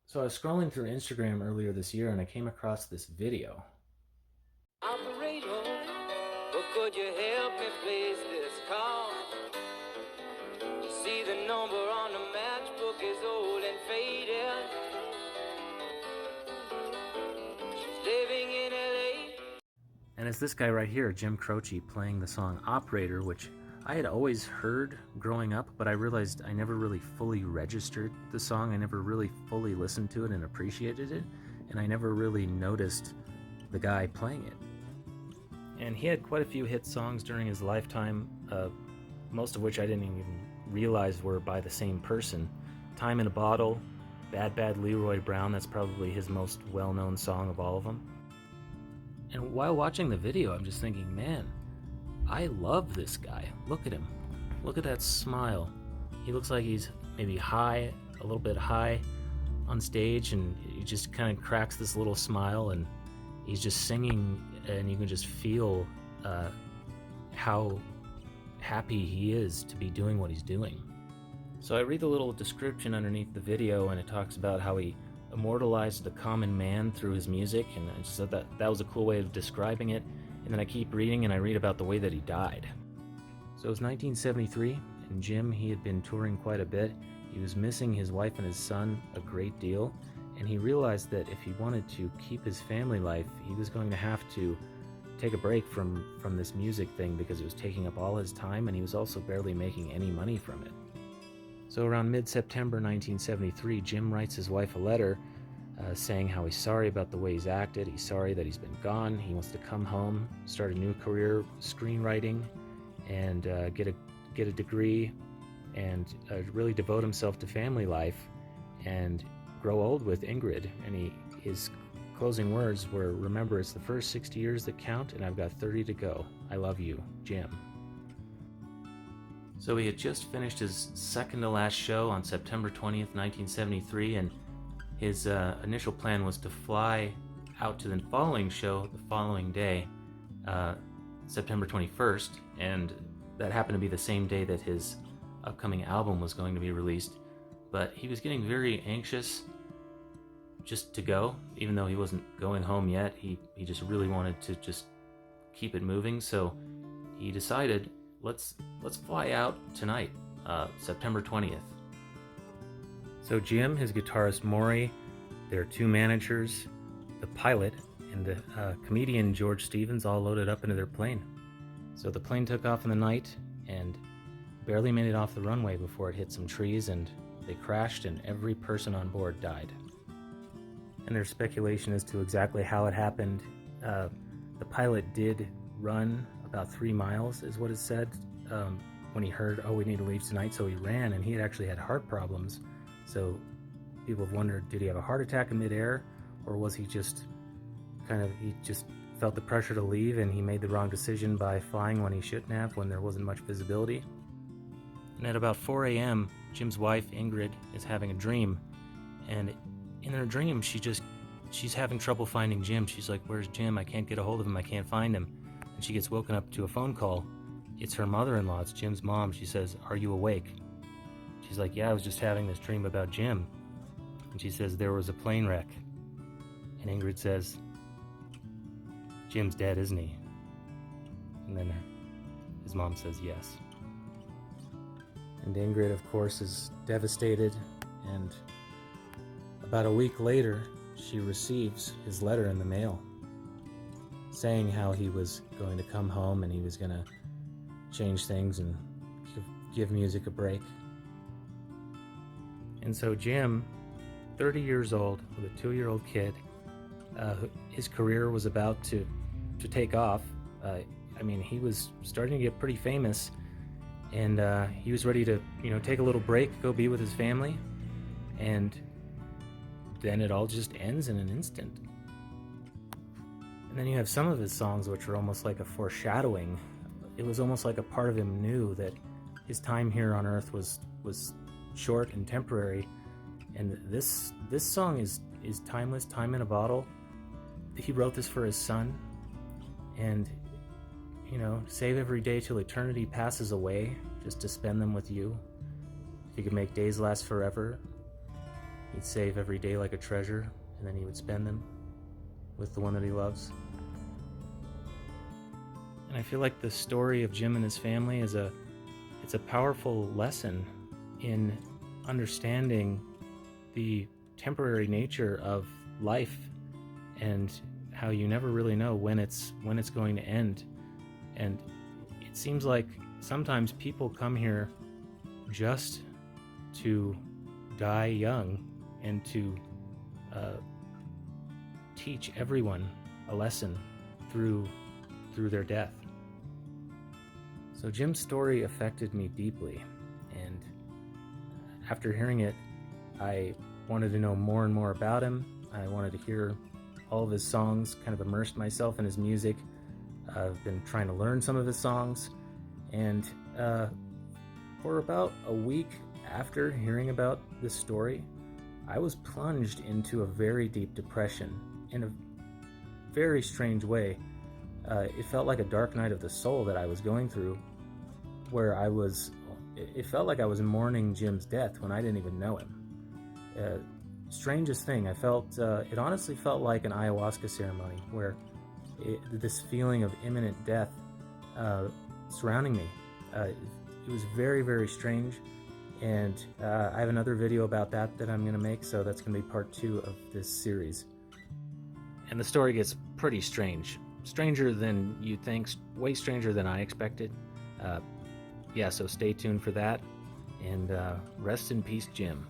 So I was scrolling through Instagram earlier this year and I came across this video. Operator, but could you help me place this call? You see the number on the matchbook is old and faded. She's living in LA. And it's this guy right here, Jim Croce, playing the song Operator, which I had always heard growing up, but I realized I never really fully registered the song. I never really fully listened to it and appreciated it, and I never really noticed the guy playing it. And he had quite a few hit songs during his lifetime, most of which I didn't even realize were by the same person. Time in a Bottle, Bad Bad Leroy Brown, that's probably his most well-known song of all of them. And while watching the video, I'm just thinking, man, I love this guy. Look at him. Look at that smile. He looks like he's maybe high, a little bit high on stage, and he just kind of cracks this little smile, and he's just singing, and you can just feel how happy he is to be doing what he's doing. So I read the little description underneath the video, and it talks about how he immortalized the common man through his music, and I just thought that was a cool way of describing it. And then I keep reading, and I read about the way that he died. So it was 1973, and Jim, he had been touring quite a bit. He was missing his wife and his son a great deal, and he realized that if he wanted to keep his family life, he was going to have to take a break from this music thing because it was taking up all his time, and he was also barely making any money from it. So around mid-September 1973, Jim writes his wife a letter saying how he's sorry about the way he's acted, he's sorry that he's been gone, he wants to come home, start a new career screenwriting, and get a degree, and really devote himself to family life, and grow old with Ingrid. And his closing words were, "Remember, it's the first 60 years that count, and I've got 30 to go. I love you, Jim." So he had just finished his second to last show on September 20th, 1973, and his initial plan was to fly out to the following show the following day, September 21st, and that happened to be the same day that his upcoming album was going to be released. But he was getting very anxious just to go, even though he wasn't going home yet. He just really wanted to just keep it moving, so he decided, let's fly out tonight, September 20th. So Jim, his guitarist Maury, their two managers, the pilot, and the comedian George Stevens all loaded up into their plane. So the plane took off in the night and barely made it off the runway before it hit some trees, and they crashed, and every person on board died. And there's speculation as to exactly how it happened. The pilot did run about 3 miles, is what is said, when he heard, oh, we need to leave tonight, so he ran, and he had actually had heart problems. So people have wondered, did he have a heart attack in midair, or was he just he just felt the pressure to leave, and he made the wrong decision by flying when he shouldn't have, when there wasn't much visibility. And at about 4 a.m., Jim's wife, Ingrid, is having a dream, and in her dream, she's having trouble finding Jim. She's like, where's Jim? I can't get a hold of him. I can't find him. And she gets woken up to a phone call. It's her mother-in-law. It's Jim's mom. She says, are you awake? She's like, yeah, I was just having this dream about Jim. And she says, there was a plane wreck. And Ingrid says, Jim's dead, isn't he? And then his mom says, yes. And Ingrid, of course, is devastated. And about a week later, she receives his letter in the mail saying how he was going to come home and he was going to change things and give music a break. And so Jim, 30 years old, with a 2-year-old kid, his career was about to take off. He was starting to get pretty famous, and he was ready to, take a little break, go be with his family, and then it all just ends in an instant. And then you have some of his songs which are almost like a foreshadowing. It was almost like a part of him knew that his time here on earth was short and temporary. And this song is timeless. Time in a Bottle. He wrote this for his son, and save every day till eternity passes away, just to spend them with you. If you could make days last forever, He'd save every day like a treasure, and then he would spend them with the one that he loves. And I feel like the story of Jim and his family is it's a powerful lesson in understanding the temporary nature of life and how you never really know when it's going to end. And it seems like sometimes people come here just to die young and to teach everyone a lesson through their death. So Jim's story affected me deeply, and after hearing it, I wanted to know more and more about him. I wanted to hear all of his songs, kind of immersed myself in his music. I've been trying to learn some of his songs, and for about a week after hearing about this story, I was plunged into a very deep depression in a very strange way. It felt like a dark night of the soul that I was going through, where it felt like I was mourning Jim's death when I didn't even know him. Strangest thing, it honestly felt like an ayahuasca ceremony, where this feeling of imminent death surrounding me. It was very, very strange, and I have another video about that I'm going to make, so that's going to be part 2 of this series. And the story gets pretty strange. Stranger than you'd think, way stranger than I expected. Yeah, so stay tuned for that, and rest in peace, Jim.